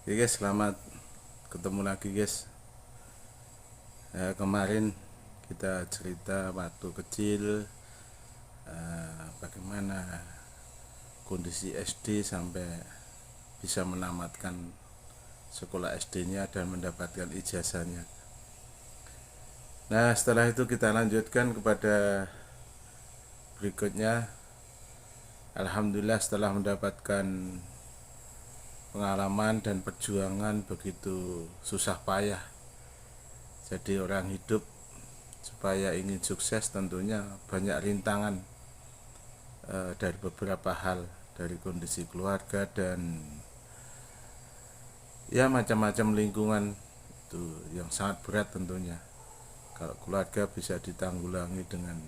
Oke guys, selamat ketemu lagi guys. Kemarin kita cerita waktu kecil, bagaimana kondisi SD sampai bisa menamatkan sekolah SD-nya dan mendapatkan ijazahnya. Nah, setelah itu kita lanjutkan kepada berikutnya. Alhamdulillah, setelah mendapatkan pengalaman dan perjuangan begitu susah payah jadi orang hidup, supaya ingin sukses tentunya banyak rintangan dari beberapa hal, dari kondisi keluarga dan ya macam-macam lingkungan itu yang sangat berat tentunya. Kalau keluarga bisa ditanggulangi dengan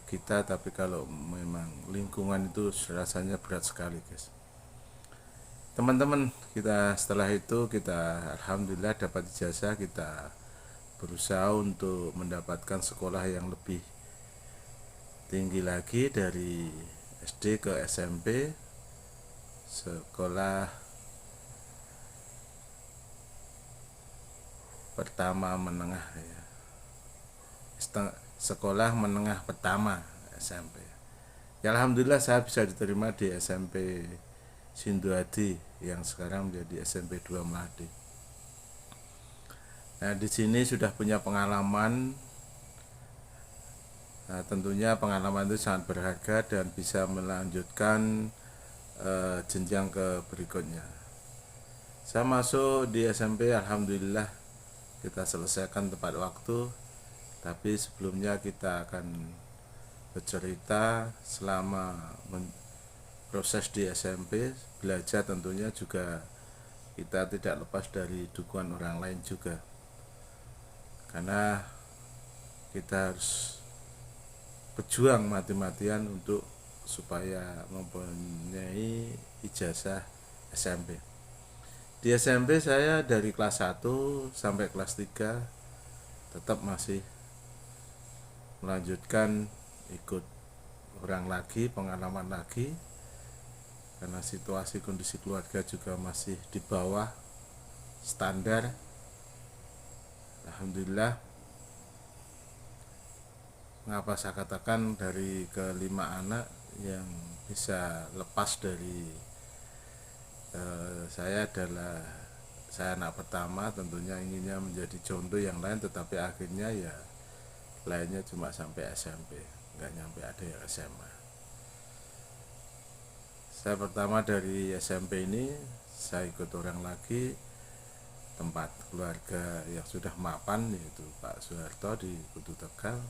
kita, tapi kalau memang lingkungan itu rasanya berat sekali guys. Teman-teman, kita setelah itu kita alhamdulillah dapat ijazah. Kita berusaha untuk mendapatkan sekolah yang lebih tinggi lagi, dari SD ke SMP, sekolah pertama menengah ya, sekolah menengah pertama SMP. Ya alhamdulillah saya bisa diterima di SMP Sinduadi yang sekarang menjadi SMP 2 Melati. Nah, di sini sudah punya pengalaman. Nah, tentunya pengalaman itu sangat berharga dan bisa melanjutkan jenjang ke berikutnya. Saya masuk di SMP, alhamdulillah kita selesaikan tepat waktu. Tapi sebelumnya kita akan bercerita selama proses di SMP belajar. Tentunya juga kita tidak lepas dari dukungan orang lain juga, karena kita harus berjuang mati-matian untuk supaya mempunyai ijazah SMP. Di SMP saya dari kelas 1 sampai kelas 3 tetap masih melanjutkan ikut orang lagi, pengalaman lagi, karena situasi kondisi keluarga juga masih di bawah standar. Alhamdulillah, mengapa saya katakan dari kelima anak yang bisa lepas dari saya adalah saya anak pertama. Tentunya inginnya menjadi contoh yang lain, tetapi akhirnya ya lainnya cuma sampai SMP, nggak nyampe ada yang SMA. Saya pertama dari SMP ini, saya ikut orang lagi, tempat keluarga yang sudah mapan, yaitu Pak Soeharto di Kutu Tegal.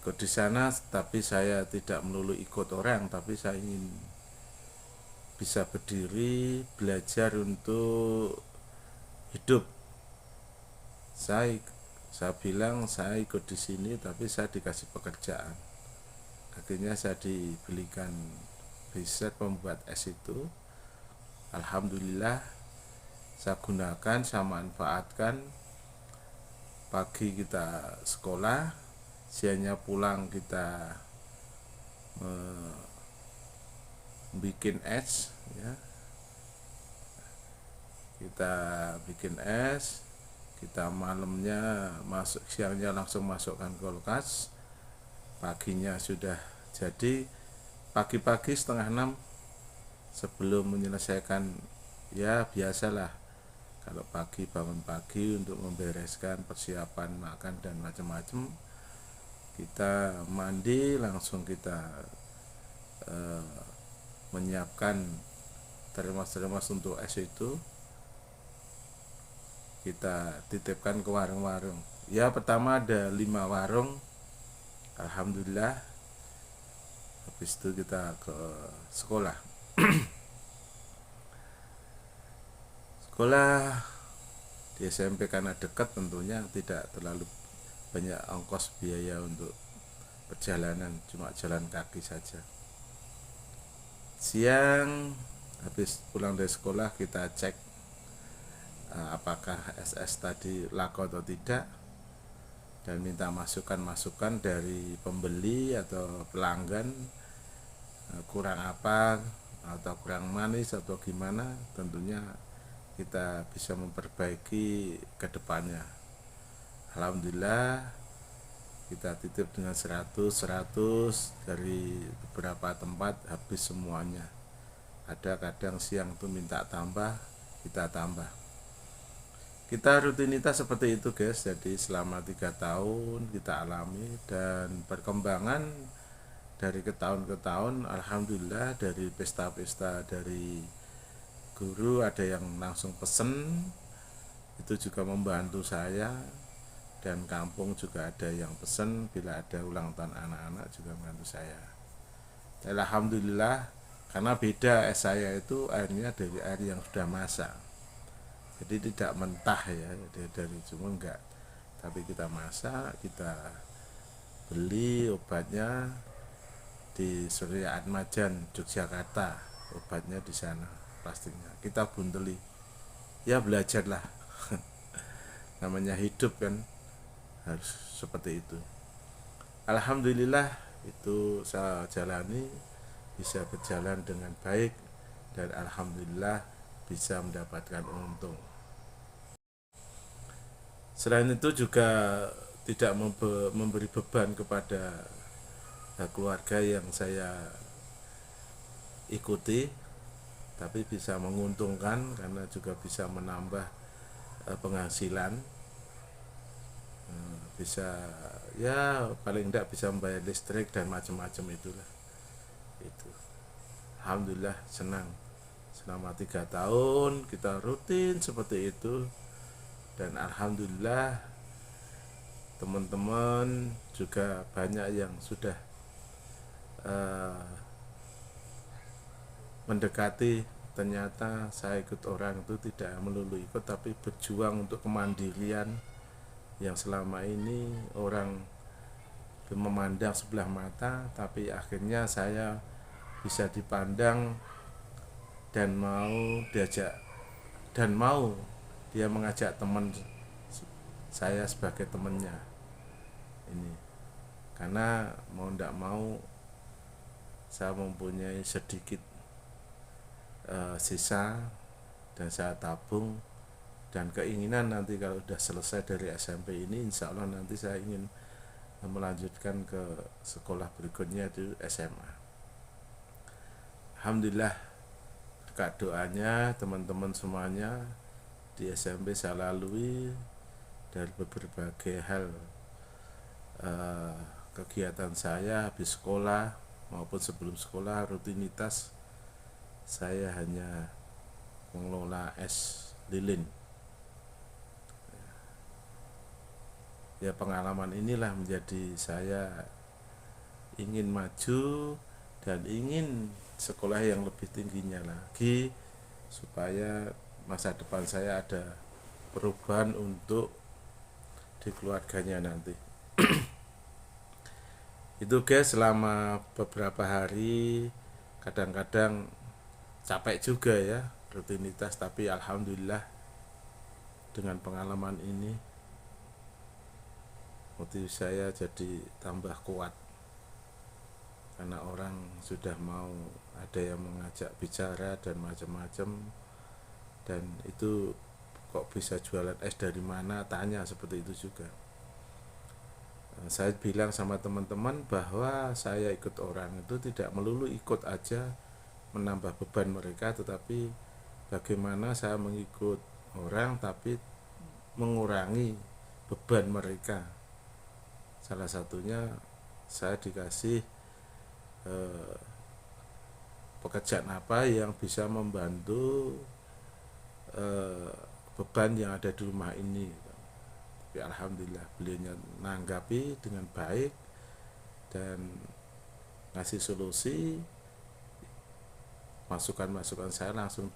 Ikut di sana, tapi saya tidak melulu ikut orang, tapi saya ingin bisa berdiri, belajar untuk hidup. Saya bilang saya ikut di sini, tapi saya dikasih pekerjaan. Akhirnya saya dibelikan riset pembuat es itu. Alhamdulillah saya gunakan, saya manfaatkan. Pagi kita sekolah, siangnya pulang kita bikin es ya. Kita bikin es, kita malamnya masuk, siangnya langsung masukkan kulkas, paginya sudah jadi. Pagi-pagi setengah 6 sebelum menyelesaikan, ya biasalah kalau pagi bangun pagi untuk membereskan persiapan makan dan macam-macam, kita mandi langsung kita menyiapkan termos-termos untuk es itu, kita titipkan ke warung-warung. Ya pertama ada 5 warung, alhamdulillah. Habis itu kita ke sekolah. Sekolah di SMP karena dekat, tentunya tidak terlalu banyak ongkos biaya untuk perjalanan, cuma jalan kaki saja. Siang habis pulang dari sekolah kita cek apakah SS tadi laku atau tidak, dan minta masukan-masukan dari pembeli atau pelanggan, kurang apa atau kurang manis atau gimana, tentunya kita bisa memperbaiki ke depannya. Alhamdulillah kita titip dengan 100 dari beberapa tempat habis semuanya. Ada kadang siang tuh minta tambah, kita tambah. Kita rutinitas seperti itu guys. Jadi selama 3 tahun kita alami, dan perkembangan dari ke tahun ke tahun, alhamdulillah dari pesta-pesta dari guru ada yang langsung pesen, itu juga membantu saya, dan kampung juga ada yang pesen bila ada ulang tahun anak-anak juga membantu saya. Dan alhamdulillah, karena beda es saya itu airnya dari air yang sudah masak, jadi tidak mentah ya, dari cuma enggak, tapi kita masak, kita beli obatnya di Surya Atmajan Yogyakarta, obatnya di sana, plastiknya kita bunteli, ya belajarlah. Namanya hidup kan harus seperti itu. Alhamdulillah itu saya jalani, bisa berjalan dengan baik, dan alhamdulillah bisa mendapatkan untung. Selain itu juga tidak memberi beban kepada keluarga yang saya ikuti, tapi bisa menguntungkan karena juga bisa menambah penghasilan, bisa ya paling tidak bisa membayar listrik dan macam-macam itulah. Itu alhamdulillah senang selama 3 tahun kita rutin seperti itu, dan alhamdulillah teman-teman juga banyak yang sudah mendekati. Ternyata saya ikut orang itu tidak melulu ikut, tapi berjuang untuk kemandirian yang selama ini orang memandang sebelah mata, tapi akhirnya saya bisa dipandang dan mau diajak, dan mau dia mengajak teman saya sebagai temannya ini, karena mau tidak mau saya mempunyai sedikit sisa, dan saya tabung, dan keinginan nanti kalau sudah selesai dari SMP ini, insya Allah nanti saya ingin melanjutkan ke sekolah berikutnya itu SMA. Alhamdulillah berkat doanya teman-teman semuanya di SMP saya lalui, dari berbagai hal kegiatan saya habis sekolah maupun sebelum sekolah, rutinitas saya hanya mengelola es lilin. Ya pengalaman inilah menjadi saya ingin maju dan ingin sekolah yang lebih tingginya lagi, supaya masa depan saya ada perubahan untuk di keluarganya nanti. Itu guys, selama beberapa hari kadang-kadang capek juga ya rutinitas, tapi alhamdulillah dengan pengalaman ini motivasi saya jadi tambah kuat, karena orang sudah mau, ada yang mengajak bicara dan macam-macam, dan itu kok bisa jualan es dari mana, tanya seperti itu juga. Saya bilang sama teman-teman bahwa saya ikut orang itu tidak melulu ikut aja menambah beban mereka, tetapi bagaimana saya mengikut orang tapi mengurangi beban mereka. Salah satunya saya dikasih pekerjaan apa yang bisa membantu beban yang ada di rumah ini. Tapi alhamdulillah beliaunya menanggapi dengan baik dan ngasih solusi, masukan-masukan saya langsung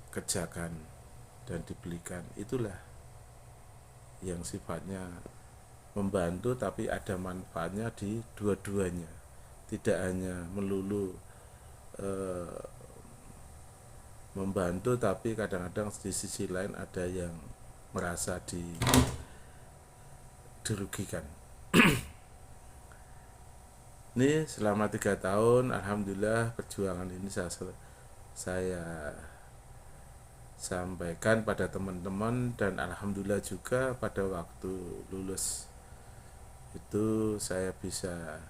dikerjakan dan dibelikan. Itulah yang sifatnya membantu, tapi ada manfaatnya di dua-duanya, tidak hanya melulu membantu, tapi kadang-kadang di sisi lain ada yang merasa dirugikan. Ini selama 3 tahun, alhamdulillah perjuangan ini saya sampaikan pada teman-teman, dan alhamdulillah juga pada waktu lulus itu saya bisa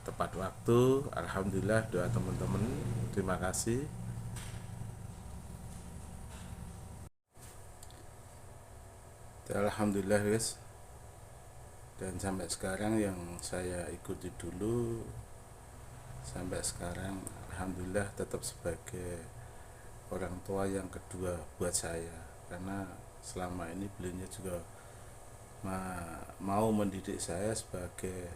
tepat waktu. Alhamdulillah, doa teman-teman, terima kasih. Alhamdulillah guys, dan sampai sekarang yang saya ikuti dulu sampai sekarang alhamdulillah tetap sebagai orang tua yang kedua buat saya, karena selama ini beliaunya juga mau mendidik saya sebagai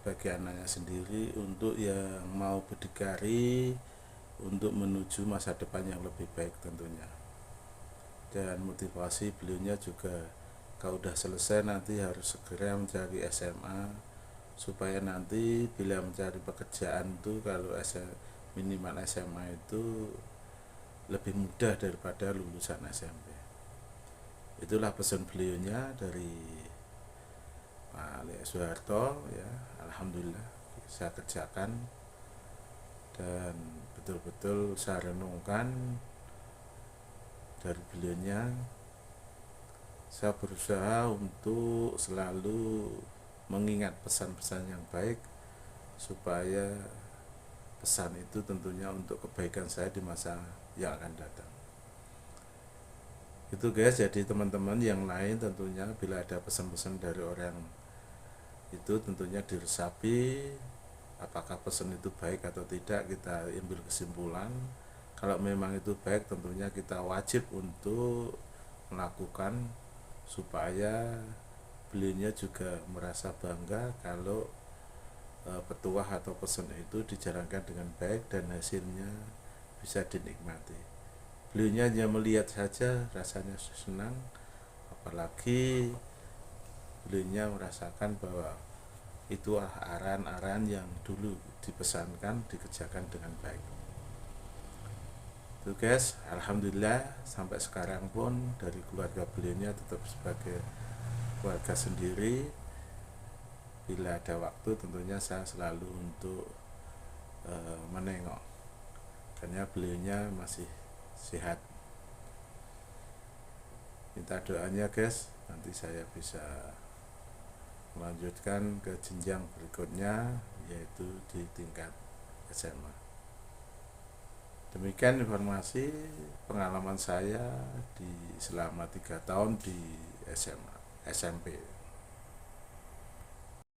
anaknya sendiri, untuk yang mau berdikari untuk menuju masa depan yang lebih baik tentunya. Dan motivasi beliaunya juga, kalau udah selesai nanti harus segera mencari SMA, supaya nanti bila mencari pekerjaan itu kalau minimal SMA itu lebih mudah daripada lulusan SMP. Itulah pesan beliaunya dari Pak Soeharto ya. Alhamdulillah saya kerjakan, dan betul-betul saya renungkan dari beliaunya. Saya berusaha untuk selalu mengingat pesan-pesan yang baik, supaya pesan itu tentunya untuk kebaikan saya di masa yang akan datang. Itu guys, jadi teman-teman yang lain tentunya bila ada pesan-pesan dari orang itu tentunya diresapi, apakah pesan itu baik atau tidak, kita ambil kesimpulan. Kalau memang itu baik, tentunya kita wajib untuk melakukan, supaya beliaunya juga merasa bangga kalau petuah atau pesan itu dijalankan dengan baik dan hasilnya bisa dinikmati. Beliaunya hanya melihat saja rasanya senang, apalagi beliaunya merasakan bahwa itu arahan-arahan yang dulu dipesankan dikerjakan dengan baik. Itu guys, alhamdulillah sampai sekarang pun dari keluarga beliaunya tetap sebagai keluarga sendiri. Bila ada waktu tentunya saya selalu untuk menengok, karena beliaunya masih sehat. Minta doanya guys, nanti saya bisa melanjutkan ke jenjang berikutnya, yaitu di tingkat SMA. Demikian informasi pengalaman saya selama 3 tahun di SMA, SMP.